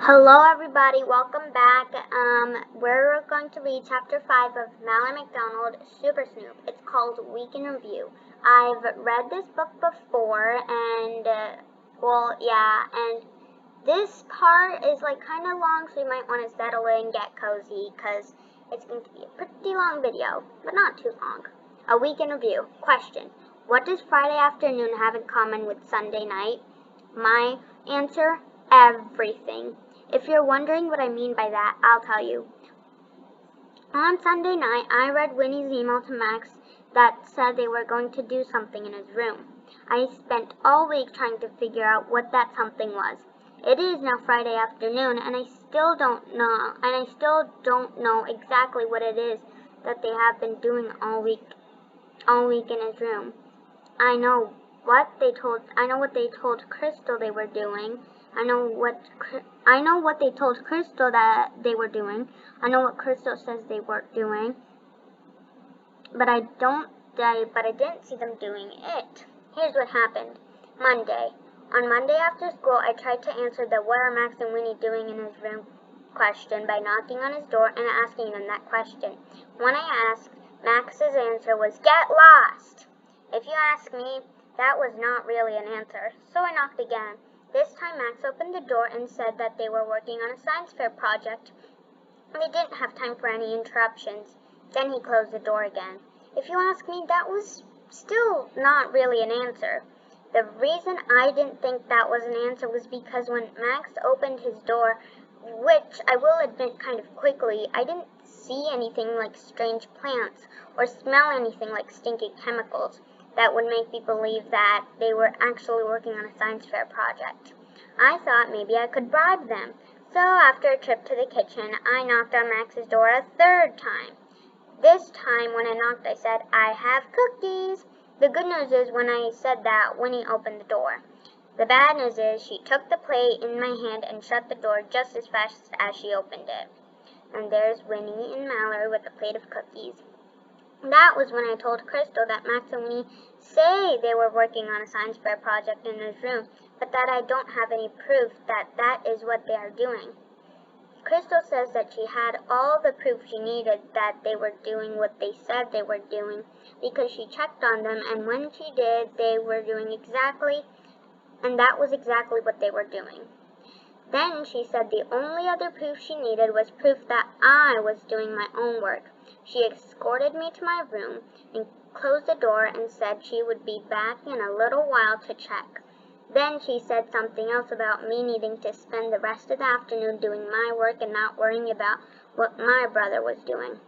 Hello everybody, welcome back. We're going to read Chapter 5 of Mallory McDonald, Super Snoop. It's called Week in Review. I've read this book before and, and this part is kind of long, so you might want to settle in, get cozy, because it's going to be a pretty long video, but not too long. A Week in Review. Question: what does Friday afternoon have in common with Sunday night? My answer: everything. If you're wondering what I mean by that, I'll tell you. On Sunday night, I read Winnie's email to Max that said they were going to do something in his room. I spent all week trying to figure out what that something was. It is now Friday afternoon, and I still don't know exactly what it is that they have been doing all week in his room. I know what they told Crystal they were doing. I know what they told Crystal that they were doing. I know what Crystal says they weren't doing. But I didn't see them doing it. Here's what happened. Monday. On Monday after school, I tried to answer the "what are Max and Winnie doing in his room" question by knocking on his door and asking them that question. When I asked, Max's answer was "get lost." If you ask me, that was not really an answer, so I knocked again. This time Max opened the door and said that they were working on a science fair project. They didn't have time for any interruptions. Then he closed the door again. If you ask me, that was still not really an answer. The reason I didn't think that was an answer was because when Max opened his door, which I will admit kind of quickly, I didn't see anything like strange plants or smell anything like stinky chemicals that would make me believe that they were actually working on a science fair project. I thought maybe I could bribe them. So after a trip to the kitchen, I knocked on Max's door a third time. This time when I knocked, I said, "I have cookies." The good news is when I said that, Winnie opened the door. The bad news is she took the plate in my hand and shut the door just as fast as she opened it. And there's Winnie and Mallory with a plate of cookies. That was when I told Crystal that Max and Winnie say they were working on a science fair project in his room, but that I don't have any proof that that is what they are doing. Crystal says that she had all the proof she needed that they were doing what they said they were doing because she checked on them, and when she did, they were doing exactly, and that was exactly what they were doing. Then she said the only other proof she needed was proof that I was doing my own work. She escorted me to my room and closed the door and said she would be back in a little while to check. Then she said something else about me needing to spend the rest of the afternoon doing my work and not worrying about what my brother was doing.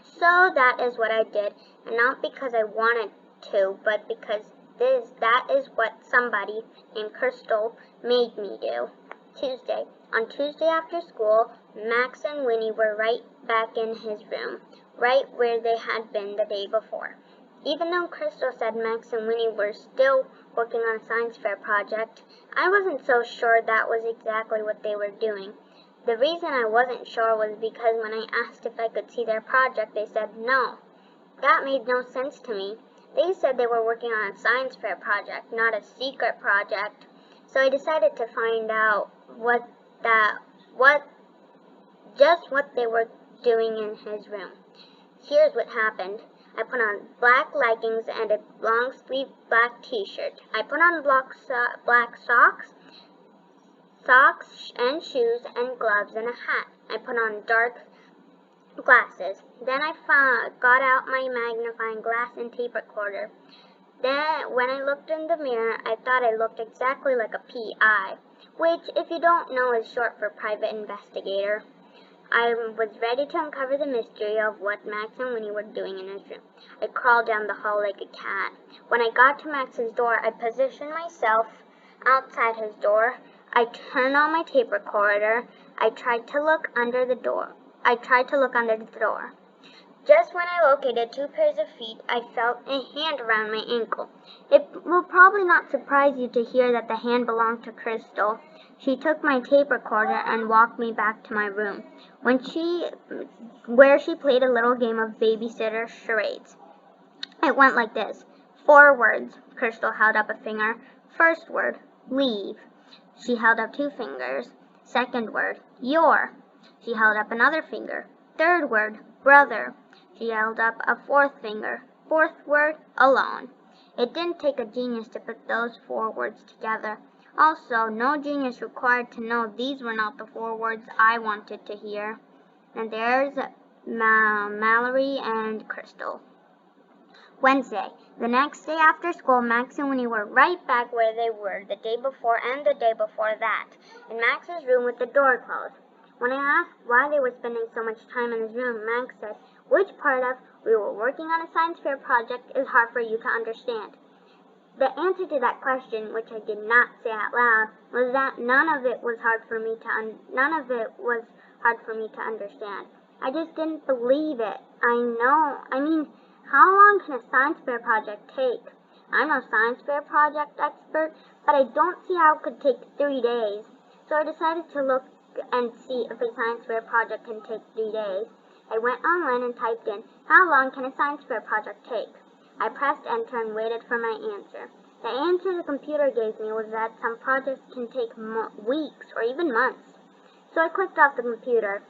So that is what I did, and not because I wanted to, but because that is what somebody named Crystal made me do. Tuesday. On Tuesday after school, Max and Winnie were right back in his room, right where they had been the day before. Even though Crystal said Max and Winnie were still working on a science fair project, I wasn't so sure that was exactly what they were doing. The reason I wasn't sure was because when I asked if I could see their project, they said no. That made no sense to me. They said they were working on a science fair project, not a secret project. So I decided to find out what they were doing in his room. Here's what happened. I put on black leggings and a long-sleeved black t-shirt. I put on black socks and shoes and gloves and a hat. I put on dark glasses. Then I got out my magnifying glass and tape recorder. Then, when I looked in the mirror, I thought I looked exactly like a PI, which, if you don't know, is short for private investigator. I was ready to uncover the mystery of what Max and Winnie were doing in his room. I crawled down the hall like a cat. When I got to Max's door, I positioned myself outside his door. I turned on my tape recorder. I tried to look under the door. Just when I located 2 pairs of feet, I felt a hand around my ankle. It will probably not surprise you to hear that the hand belonged to Crystal. She took my tape recorder and walked me back to my room, where she played a little game of babysitter charades. It went like this. 4 words. Crystal held up a finger. First word, leave. She held up 2 fingers. Second word, your. She held up another finger. Third word, brother. She held up a fourth finger. Fourth word, alone. It didn't take a genius to put those 4 words together. Also, no genius required to know these were not the 4 words I wanted to hear. And there's Mallory and Crystal. Wednesday. The next day after school, Max and Winnie were right back where they were the day before and the day before that, in Max's room with the door closed. When I asked why they were spending so much time in his room, Max said, "Which part of 'we were working on a science fair project' is hard for you to understand?" The answer to that question, which I did not say out loud, was that none of it was hard for me to understand. I just didn't believe it. How long can a science fair project take? I'm no science fair project expert, but I don't see how it could take 3 days. So I decided to look and see if a science fair project can take 3 days. I went online and typed in, "How long can a science fair project take?" I pressed enter and waited for my answer. The answer the computer gave me was that some projects can take weeks or even months. So I clicked off the computer.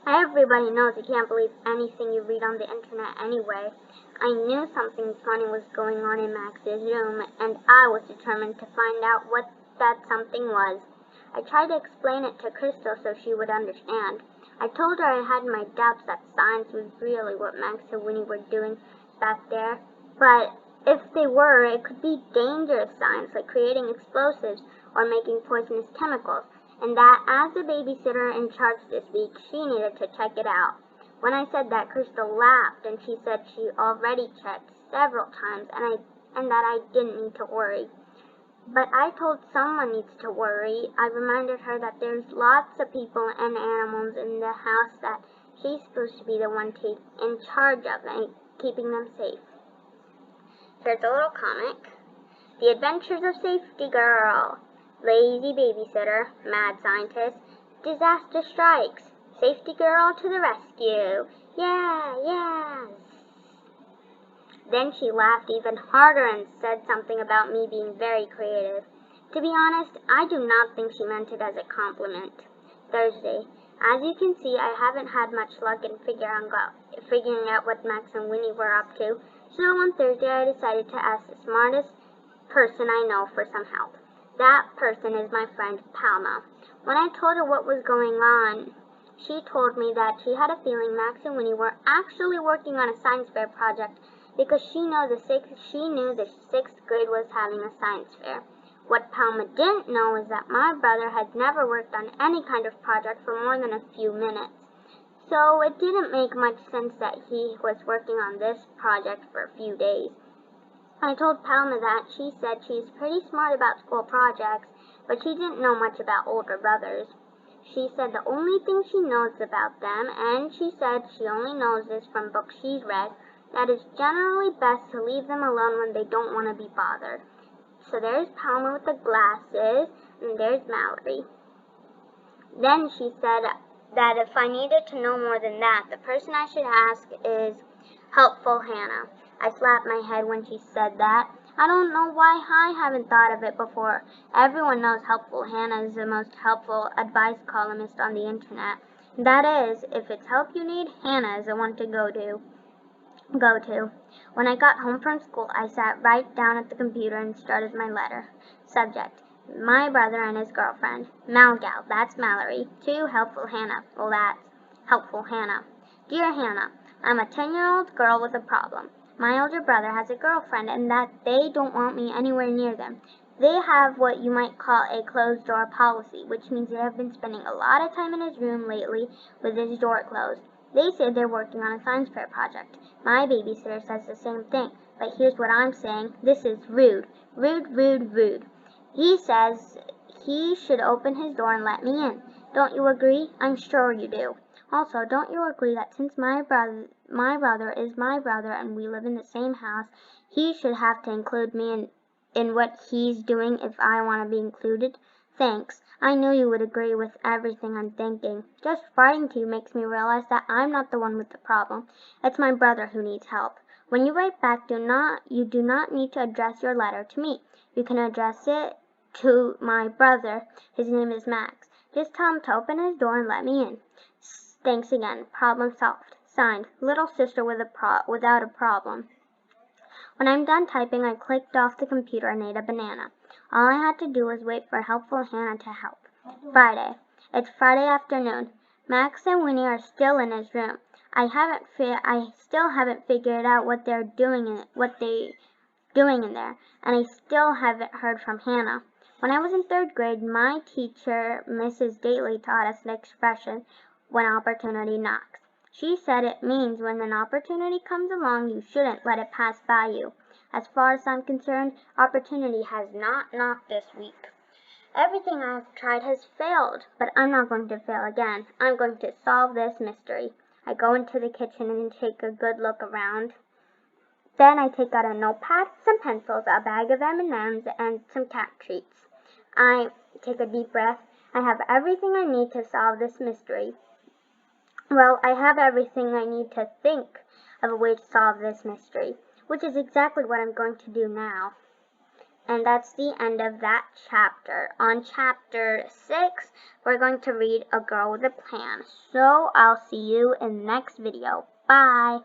Everybody knows you can't believe anything you read on the internet anyway. I knew something funny was going on in Max's room, and I was determined to find out what that something was. I tried to explain it to Crystal so she would understand. I told her I had my doubts that science was really what Max and Winnie were doing back there, but if they were, it could be dangerous science like creating explosives or making poisonous chemicals, and that as the babysitter in charge this week, she needed to check it out. When I said that, Crystal laughed, and she said she already checked several times and that I didn't need to worry. But I told someone needs to worry. I reminded her that there's lots of people and animals in the house that she's supposed to be the one in charge of and keeping them safe. Here's a little comic. The Adventures of Safety Girl. Lazy babysitter, mad scientist, disaster strikes. Safety girl to the rescue. Yeah, yes. Then she laughed even harder and said something about me being very creative. To be honest, I do not think she meant it as a compliment. Thursday. As you can see, I haven't had much luck in figuring out what Max and Winnie were up to, so on Thursday I decided to ask the smartest person I know for some help. That person is my friend Palma. When I told her what was going on, she told me that she had a feeling Max and Winnie were actually working on a science fair project because she knew the 6th grade was having a science fair. What Palma didn't know is that my brother had never worked on any kind of project for more than a few minutes. So it didn't make much sense that he was working on this project for a few days. I told Palma that. She said she's pretty smart about school projects, but she didn't know much about older brothers. She said the only thing she knows about them, and she said she only knows this from books she's read, that it's generally best to leave them alone when they don't want to be bothered. So there's Palma with the glasses, and there's Mallory. Then she said that if I needed to know more than that, the person I should ask is Helpful Hannah. I slapped my head when she said that. I don't know why I haven't thought of it before. Everyone knows Helpful Hannah is the most helpful advice columnist on the internet. That is, if it's help you need, Hannah is the one to go to. When I got home from school, I sat right down at the computer and started my letter. Subject: my brother and his girlfriend. Malgal, that's Mallory. To Helpful Hannah, well, that's Helpful Hannah. Dear Hannah, I'm a 10-year-old girl with a problem. My older brother has a girlfriend, and that they don't want me anywhere near them. They have what you might call a closed-door policy, which means they have been spending a lot of time in his room lately with his door closed. They say they're working on a science fair project. My babysitter says the same thing, but here's what I'm saying. This is rude. Rude, rude, rude. He says he should open his door and let me in. Don't you agree? I'm sure you do. Also, don't you agree that since my brother is my brother and we live in the same house, he should have to include me in what he's doing if I want to be included? Thanks. I knew you would agree with everything I'm thinking. Just writing to you makes me realize that I'm not the one with the problem. It's my brother who needs help. When you write back, you do not need to address your letter to me. You can address it to my brother. His name is Max. Just tell him to open his door and let me in. Thanks again. Problem solved. Signed, Little Sister without a problem. When I'm done typing, I clicked off the computer and ate a banana. All I had to do was wait for helpful Hannah to help. Friday. It's Friday afternoon. Max and Winnie are still in his room. I still haven't figured out what they're doing in there, and I still haven't heard from Hannah. When I was in 3rd grade, my teacher, Mrs. Daly, taught us an expression, when opportunity knocks. She said it means when an opportunity comes along, you shouldn't let it pass by you. As far as I'm concerned, opportunity has not knocked this week. Everything I've tried has failed, but I'm not going to fail again. I'm going to solve this mystery. I go into the kitchen and take a good look around. Then I take out a notepad, some pencils, a bag of M&Ms, and some cat treats. I take a deep breath. I have everything I need to solve this mystery. Well, I have everything I need to think of a way to solve this mystery, which is exactly what I'm going to do now. And that's the end of that chapter. On chapter 6, we're going to read A Girl with a Plan. So I'll see you in the next video. Bye!